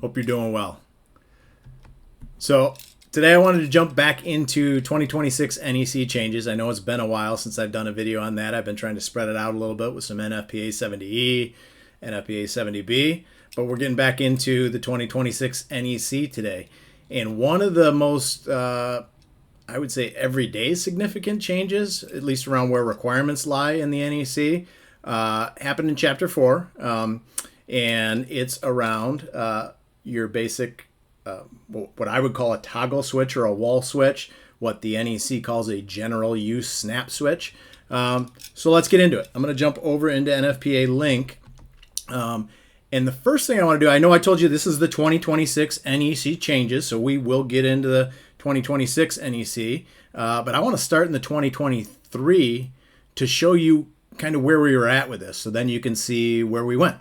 Hope you're doing well. So today I wanted to jump back into 2026 NEC changes. I know it's been a while since I've done a video on that. I've been trying to spread it out a little bit with some NFPA 70E, NFPA 70B, but we're getting back into the 2026 NEC today. And one of the most, I would say, everyday significant changes, at least around where requirements lie in the NEC, happened in Chapter 4, and it's around your basic, what I would call a toggle switch or a wall switch, what the NEC calls a general use snap switch. So let's get into it. I'm going to jump over into NFPA link. And the first thing I want to do, I know I told you this is the 2026 NEC changes, so we will get into the 2026 NEC, but I want to start in the 2023 to show you kind of where we were at with this, so then you can see where we went.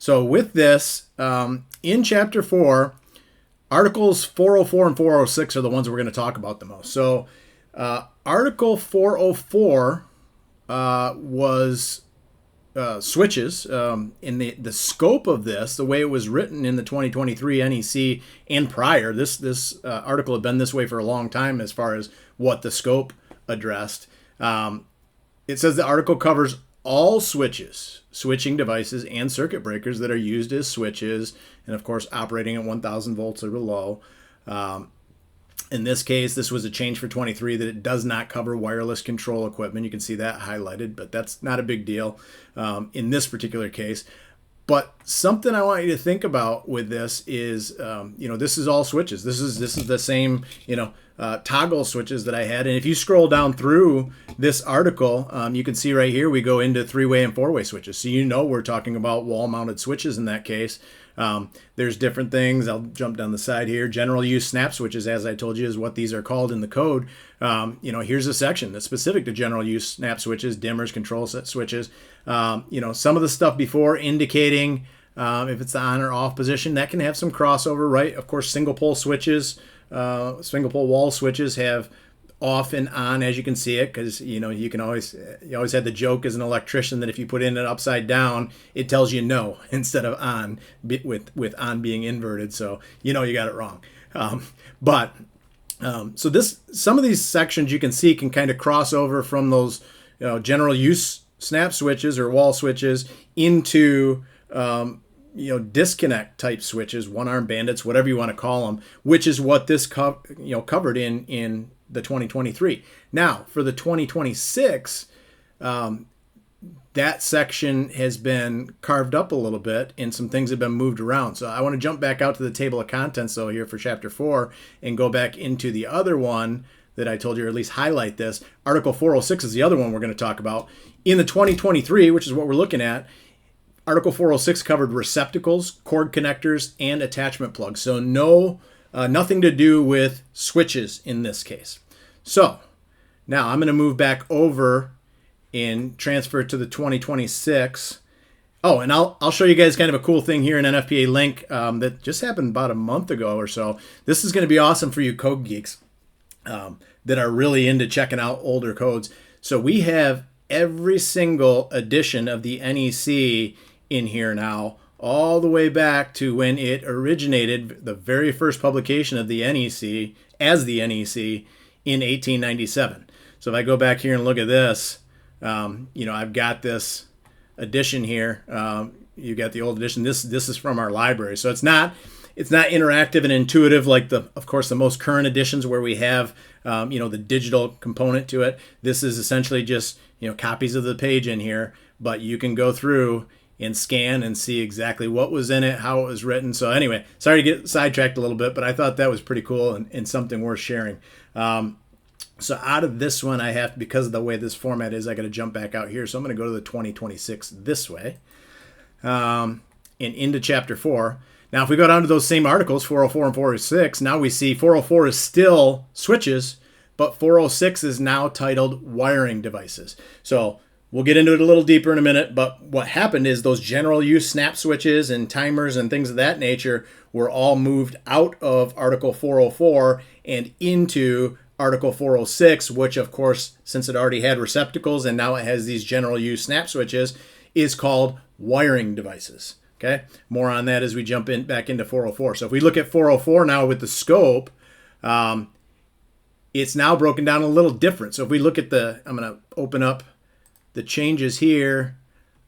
So with this, in Chapter 4, Articles 404 and 406 are the ones we're going to talk about the most. So Article 404 was switches. In the scope of this, the way it was written in the 2023 NEC and prior, this article had been this way for a long time as far as what the scope addressed. It says the article covers all switches, switching devices, and circuit breakers that are used as switches, and of course operating at 1,000 volts or below. In this case, this was a change for 23 that it does not cover wireless control equipment. You can see that highlighted, but that's not a big deal in this particular case. But something I want you to think about with this is, this is all switches. This is the same, toggle switches that I had. And if you scroll down through this article, you can see right here we go into three-way and four-way switches. So we're talking about wall-mounted switches in that case. There's different things. I'll jump down the side here. General use snap switches, as I told you, is what these are called in the code. Here's a section that's specific to general use snap switches, dimmers, control set switches. Some of the stuff before indicating if it's the on or off position, that can have some crossover, right? Of course, single pole switches, single pole wall switches have off and on, as you can see it, because you always had the joke as an electrician that if you put in it upside down, it tells you no instead of on, with on being inverted. So you got it wrong. So some of these sections you can see can kind of cross over from those general use snap switches or wall switches into disconnect type switches, one-arm bandits, whatever you want to call them, which is what this covered in the 2023. Now, for the 2026, that section has been carved up a little bit and some things have been moved around. So I want to jump back out to the table of contents though here for Chapter 4 and go back into the other one that I told you, or at least highlight this. Article 406 is the other one we're going to talk about. In the 2023, which is what we're looking at, Article 406 covered receptacles, cord connectors, and attachment plugs. So nothing to do with switches in this case. So now I'm going to move back over and transfer to the 2026. Oh, and I'll show you guys kind of a cool thing here in NFPA link that just happened about a month ago or so. This is going to be awesome for you code geeks that are really into checking out older codes. So we have every single edition of the NEC in here now, all the way back to when it originated, the very first publication of the NEC as the NEC in 1897. So if I go back here and look at this, I've got this edition here. You got the old edition. This is from our library. So it's not interactive and intuitive like of course the most current editions where we have the digital component to it. This is essentially just copies of the page in here, but you can go through and scan and see exactly what was in it, how it was written. So anyway, sorry to get sidetracked a little bit, but I thought that was pretty cool and something worth sharing. So out of this one, I have, because of the way this format is, I got to jump back out here. So I'm going to go to the 2026 this way and into Chapter 4. Now, if we go down to those same articles, 404 and 406, now we see 404 is still switches, but 406 is now titled wiring devices. So we'll get into it a little deeper in a minute, but what happened is those general use snap switches and timers and things of that nature were all moved out of Article 404 and into Article 406, which of course, since it already had receptacles and now it has these general use snap switches, is called wiring devices. Okay, more on that as we jump in back into 404. So if we look at 404 now with the scope, it's now broken down a little different. So if we look at I'm going to open up the changes here.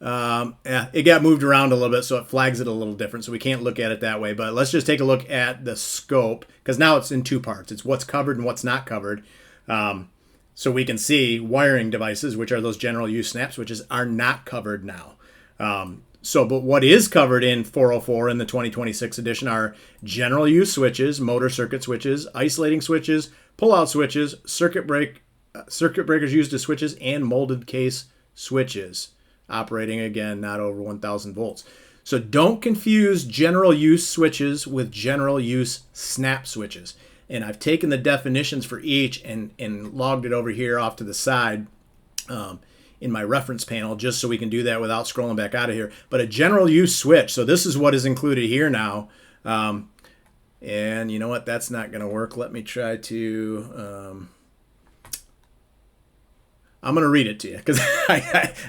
It got moved around a little bit, so it flags it a little different. So we can't look at it that way. But let's just take a look at the scope, because now it's in two parts. It's what's covered and what's not covered. So we can see wiring devices, which are those general use snap switches, are not covered now. But what is covered in 404 in the 2026 edition are general use switches, motor circuit switches, isolating switches, pull-out switches, circuit breakers used as switches, and molded case switches, operating, again, not over 1,000 volts. So don't confuse general use switches with general use snap switches. And I've taken the definitions for each and logged it over here off to the side in my reference panel, just so we can do that without scrolling back out of here. But a general use switch, so this is what is included here now. And you know what? That's not going to work. Let me try to... I'm going to read it to you, because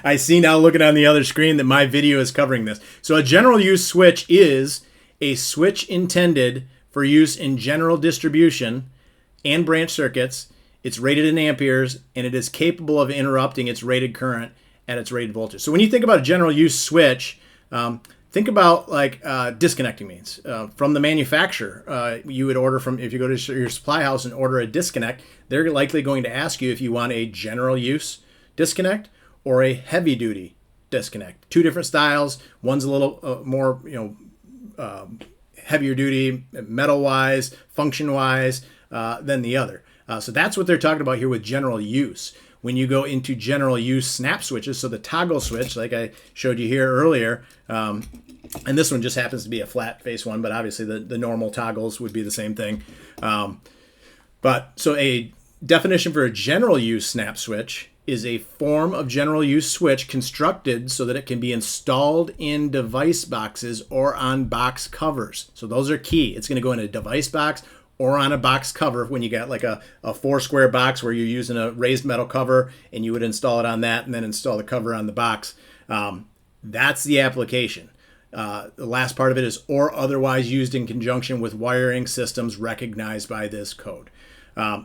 I see now, looking on the other screen, that my video is covering this. So a general use switch is a switch intended for use in general distribution and branch circuits. It's rated in amperes, and it is capable of interrupting its rated current at its rated voltage. So when you think about a general use switch, think about like disconnecting means. From the manufacturer, you would order from, if you go to your supply house and order a disconnect, they're likely going to ask you if you want a general use disconnect or a heavy duty disconnect. Two different styles. One's a little more, heavier duty, metal wise, function wise, than the other. So that's what they're talking about here with general use. When you go into general use snap switches, so the toggle switch, like I showed you here earlier, and this one just happens to be a flat face one, but obviously the normal toggles would be the same thing. So a definition for a general use snap switch is a form of general use switch constructed so that it can be installed in device boxes or on box covers. So those are key. It's going to go in a device box or on a box cover when you got like a 4-square box where you're using a raised metal cover, and you would install it on that and then install the cover on the box. That's the application. The last part of it is or otherwise used in conjunction with wiring systems recognized by this code.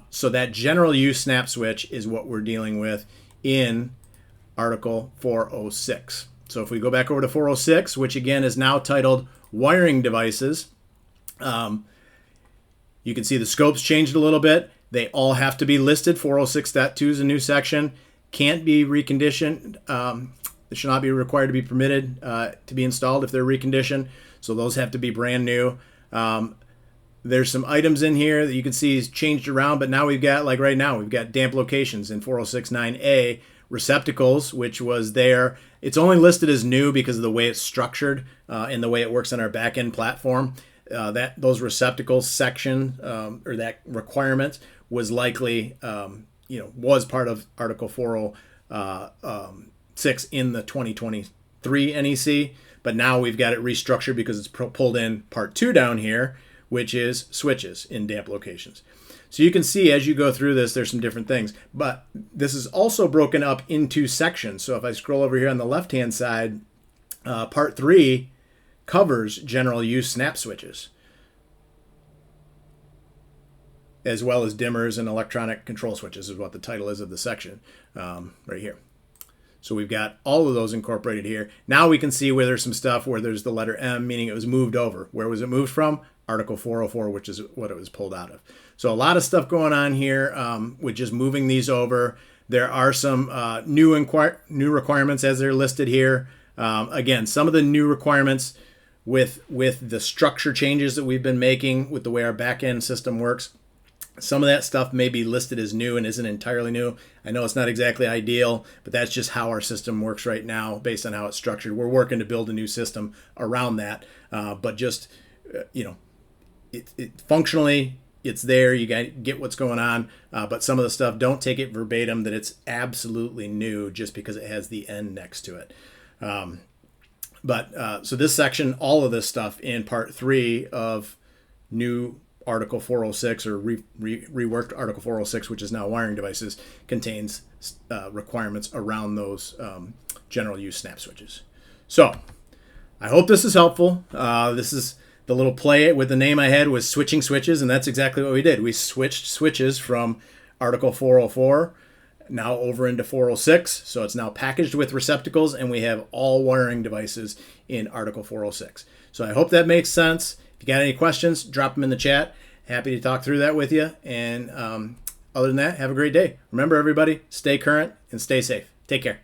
So that general use snap switch is what we're dealing with in Article 406. So if we go back over to 406, which again is now titled Wiring Devices, you can see the scope's changed a little bit. They all have to be listed. 406.2 is a new section. Can't be reconditioned. They should not be required to be permitted to be installed if they're reconditioned. So those have to be brand new. There's some items in here that you can see is changed around, but now we've got, like right now, we've got damp locations in 406.9a, receptacles, which was there. It's only listed as new because of the way it's structured and the way it works on our back-end platform. Those receptacles section or that requirement was likely, was part of Article 406 in the 2023 NEC, but now we've got it restructured because it's pulled in Part 2 down here, which is switches in damp locations. So you can see as you go through this, there's some different things, but this is also broken up into sections. So if I scroll over here on the left-hand side, Part 3 covers general use snap switches, as well as dimmers and electronic control switches is what the title is of the section right here. So we've got all of those incorporated here. Now we can see where there's some stuff where there's the letter M, meaning it was moved over. Where was it moved from? Article 404, which is what it was pulled out of. So a lot of stuff going on here with just moving these over. There are some new requirements as they're listed here. Again, some of the new requirements with the structure changes that we've been making with the way our back-end system works. Some of that stuff may be listed as new and isn't entirely new. I know it's not exactly ideal, but that's just how our system works right now based on how it's structured. We're working to build a new system around that, but just, functionally, it's there. You got to get what's going on, but some of the stuff, don't take it verbatim that it's absolutely new just because it has the N next to it. So this section, all of this stuff in Part 3 of new Article 406 or reworked Article 406, which is now wiring devices, contains requirements around those general use snap switches. So I hope this is helpful. This is the little play with the name I had was switching switches, and that's exactly what we did. We switched switches from Article 404 now over into 406. So it's now packaged with receptacles, and we have all wiring devices in Article 406. So I hope that makes sense. If you got any questions, drop them in the chat. Happy to talk through that with you. And other than that, have a great day. Remember, everybody, stay current and stay safe. Take care.